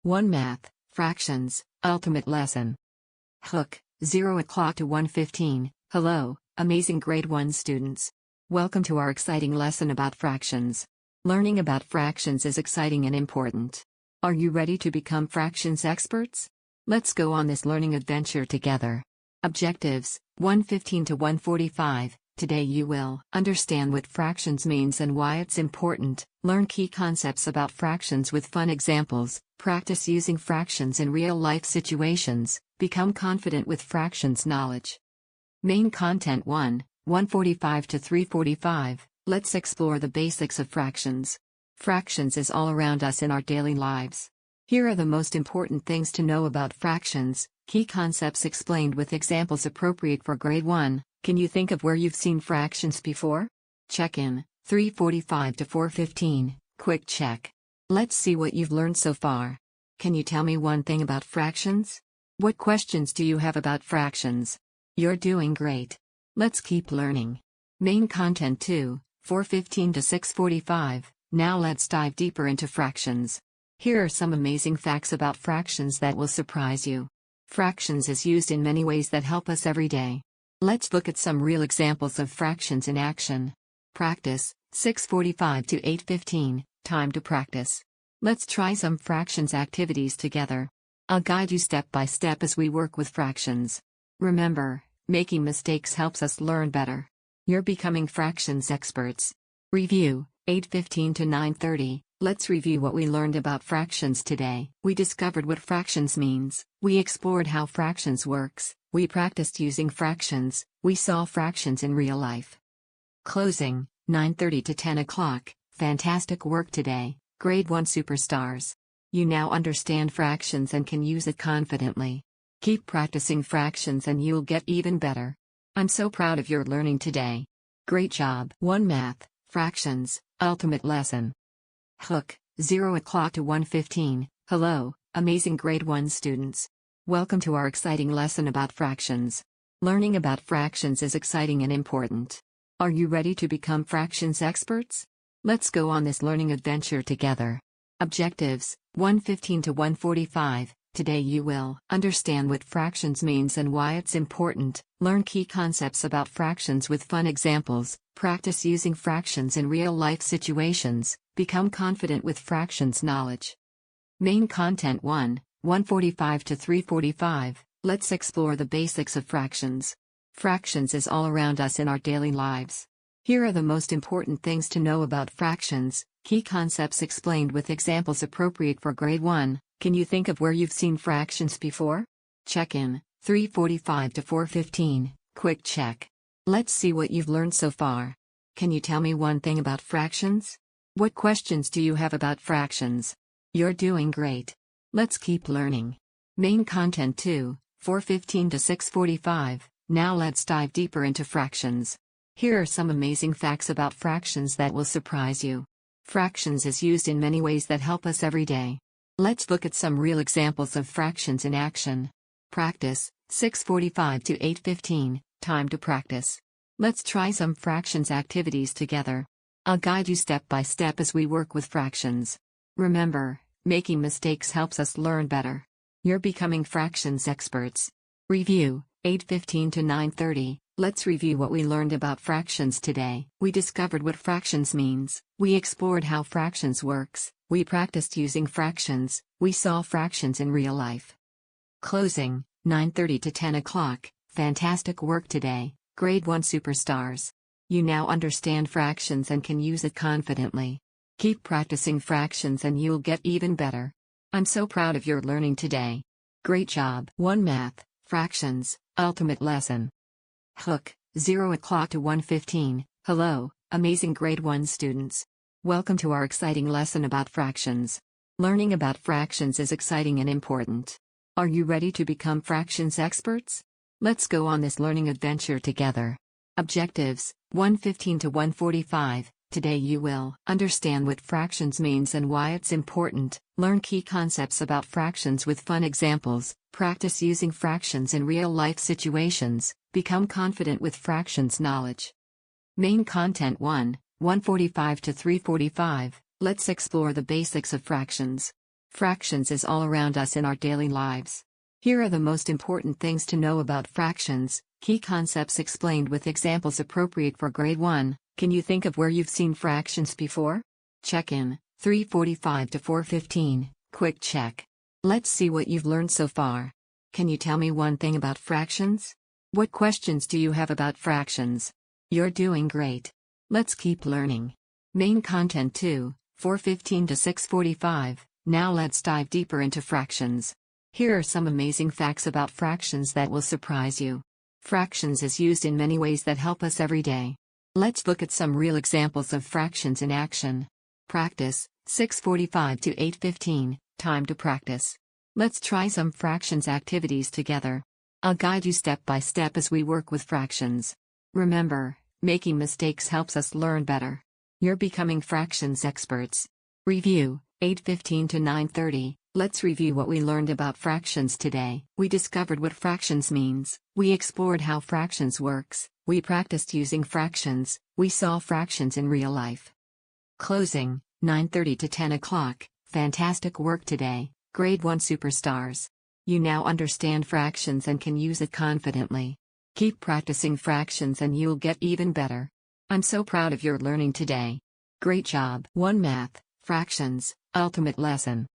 1 Math, Fractions, Ultimate Lesson. Hook, 0 o'clock to 1:15. Hello, amazing grade 1 students. Welcome to our exciting lesson about fractions. Learning about fractions is exciting and important. Are you ready to become fractions experts? Let's go on this learning adventure together. Objectives, 1:15 to 1:45. Today you will understand what fractions means and why it's important, learn key concepts about fractions with fun examples, practice using fractions in real-life situations, become confident with fractions knowledge. Main content 1:45 to 3:45. Let's explore the basics of fractions. Fractions is all around us in our daily lives. Here are the most important things to know about fractions, key concepts explained with examples appropriate for grade 1. Can you think of where you've seen fractions before? Check in, 3:45 to 4:15, quick check. Let's see what you've learned so far. Can you tell me one thing about fractions? What questions do you have about fractions? You're doing great. Let's keep learning. Main content 4:15 to 6:45. Now let's dive deeper into fractions. Here are some amazing facts about fractions that will surprise you. Fractions is used in many ways that help us every day. Let's look at some real examples of fractions in action. Practice, 6:45 to 8:15, time to practice. Let's try some fractions activities together. I'll guide you step by step as we work with fractions. Remember, making mistakes helps us learn better. You're becoming fractions experts. Review, 8:15 to 9:30. Let's review what we learned about fractions today. We discovered what fractions means. We explored how fractions works. We practiced using fractions. We saw fractions in real life. Closing, 9:30 to 10 o'clock. Fantastic work today, grade 1 superstars. You now understand fractions and can use it confidently. Keep practicing fractions and you'll get even better. I'm so proud of your learning today. Great job. 1 Math, Fractions, Ultimate Lesson. Hook, 0 o'clock to 1:15. Hello, amazing grade 1 students. Welcome to our exciting lesson about fractions. Learning about fractions is exciting and important. Are you ready to become fractions experts? Let's go on this learning adventure together. Objectives, 1:15 to 1:45. Today you will understand what fractions means and why it's important, learn key concepts about fractions with fun examples, practice using fractions in real-life situations, become confident with fractions knowledge. Main content 1:45 to 3:45. Let's explore the basics of fractions. Fractions is all around us in our daily lives. Here are the most important things to know about fractions, key concepts explained with examples appropriate for grade 1. Can you think of where you've seen fractions before? Check in, 3:45 to 4:15, quick check. Let's see what you've learned so far. Can you tell me one thing about fractions? What questions do you have about fractions? You're doing great. Let's keep learning. Main content 4:15 to 6:45. Now let's dive deeper into fractions. Here are some amazing facts about fractions that will surprise you. Fractions is used in many ways that help us every day. Let's look at some real examples of fractions in action. Practice, 6:45 to 8:15, time to practice. Let's try some fractions activities together. I'll guide you step by step as we work with fractions. Remember, making mistakes helps us learn better. You're becoming fractions experts. Review, 8:15 to 9:30. Let's review what we learned about fractions today. We discovered what fractions means. We explored how fractions works. We practiced using fractions. We saw fractions in real life. Closing, 9:30 to 10 o'clock. Fantastic work today, grade 1 superstars. You now understand fractions and can use it confidently. Keep practicing fractions and you'll get even better. I'm so proud of your learning today. Great job. 1 Math, Fractions, Ultimate Lesson. Hook, 0 o'clock to 1:15. Hello, amazing grade 1 students. Welcome to our exciting lesson about fractions. Learning about fractions is exciting and important. Are you ready to become fractions experts? Let's go on this learning adventure together. Objectives, 1:15 to 1:45. Today you will understand what fractions means and why it's important, learn key concepts about fractions with fun examples, practice using fractions in real-life situations, become confident with fractions knowledge. Main content 1:45 to 3:45. Let's explore the basics of fractions. Fractions is all around us in our daily lives. Here are the most important things to know about fractions, key concepts explained with examples appropriate for grade 1. Can you think of where you've seen fractions before? Check in, 3:45 to 4:15, quick check. Let's see what you've learned so far. Can you tell me one thing about fractions? What questions do you have about fractions? You're doing great. Let's keep learning. Main content 2, 4:15 to 6:45. Now let's dive deeper into fractions. Here are some amazing facts about fractions that will surprise you. Fractions is used in many ways that help us every day. Let's look at some real examples of fractions in action. Practice, 6:45 to 8:15, time to practice. Let's try some fractions activities together. I'll guide you step by step as we work with fractions. Remember, making mistakes helps us learn better. You're becoming fractions experts. Review, 8:15 to 9:30. Let's review what we learned about fractions today. We discovered what fractions means. We explored how fractions works. We practiced using fractions. We saw fractions in real life. Closing, 9:30 to 10 o'clock. Fantastic work today, grade 1 superstars. You now understand fractions and can use it confidently. Keep practicing fractions and you'll get even better. I'm so proud of your learning today. Great job. 1 Math, Fractions, Ultimate Lesson.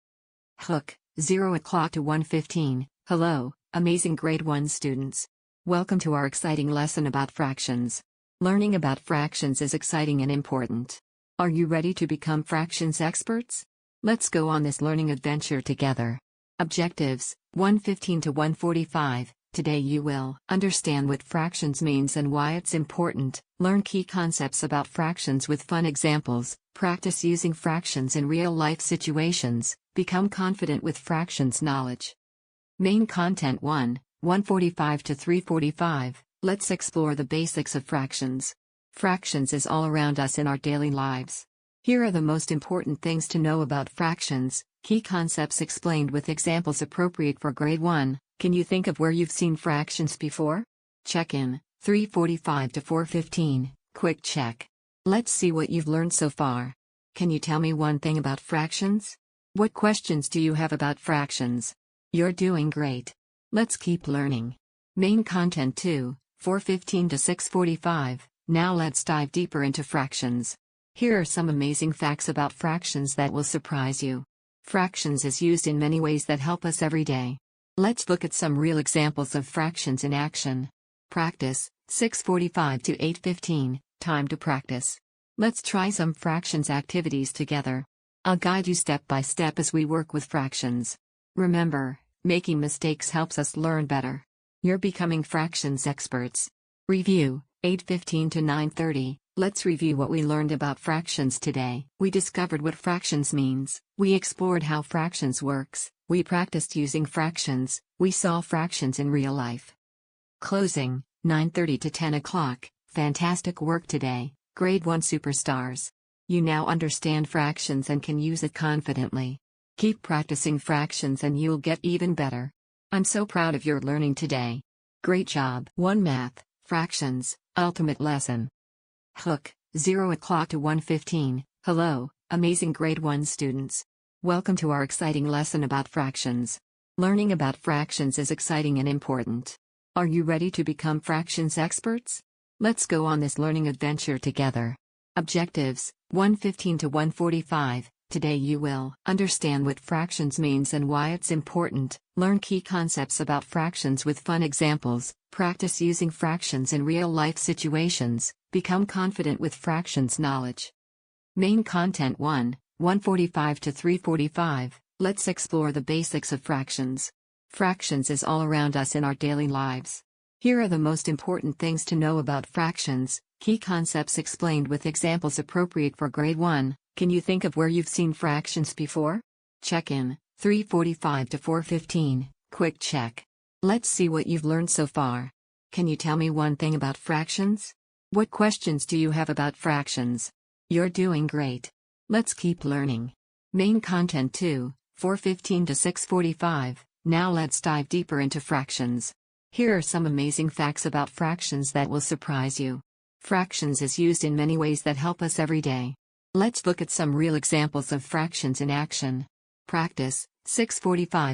Hook, 0 o'clock to 1:15. Hello, amazing grade 1 students. Welcome to our exciting lesson about fractions. Learning about fractions is exciting and important. Are you ready to become fractions experts? Let's go on this learning adventure together. Objectives, 1:15 to 1:45. Today you will understand what fractions means and why it's important, learn key concepts about fractions with fun examples, practice using fractions in real-life situations, become confident with fractions knowledge. Main content 1, 1:45 to 3:45. Let's explore the basics of fractions. Fractions is all around us in our daily lives. Here are the most important things to know about fractions, key concepts explained with examples appropriate for grade 1. Can you think of where you've seen fractions before? Check in, 3:45 to 4:15, quick check. Let's see what you've learned so far. Can you tell me one thing about fractions? What questions do you have about fractions? You're doing great. Let's keep learning. Main content 2, 4:15 to 6:45. Now let's dive deeper into fractions. Here are some amazing facts about fractions that will surprise you. Fractions is used in many ways that help us every day. Let's look at some real examples of fractions in action. Practice, 6:45 to 8:15, time to practice. Let's try some fractions activities together. I'll guide you step by step as we work with fractions. Remember, making mistakes helps us learn better. You're becoming fractions experts. Review, 8:15 to 9:30. Let's review what we learned about fractions today. We discovered what fractions means. We explored how fractions works. We practiced using fractions. We saw fractions in real life. Closing, 9:30 to 10 o'clock. Fantastic work today, grade 1 superstars. You now understand fractions and can use it confidently. Keep practicing fractions and you'll get even better. I'm so proud of your learning today. Great job. 1 Math, Fractions, Ultimate Lesson. Hook, 0 o'clock to 1:15. Hello, amazing grade 1 students. Welcome to our exciting lesson about fractions. Learning about fractions is exciting and important. Are you ready to become fractions experts? Let's go on this learning adventure together. Objectives, 1:15 to 1:45. Today you will understand what fractions means and why it's important, learn key concepts about fractions with fun examples, practice using fractions in real-life situations, become confident with fractions knowledge. Main content 1, 1:45 to 3:45. Let's explore the basics of fractions. Fractions is all around us in our daily lives. Here are the most important things to know about fractions, key concepts explained with examples appropriate for grade 1. Can you think of where you've seen fractions before? Check in, 3:45 to 4:15, quick check. Let's see what you've learned so far. Can you tell me one thing about fractions? What questions do you have about fractions? You're doing great. Let's keep learning. Main content 2, 4:15 to 6:45. Now let's dive deeper into fractions. Here are some amazing facts about fractions that will surprise you. Fractions is used in many ways that help us every day. Let's look at some real examples of fractions in action. Practice, 6:45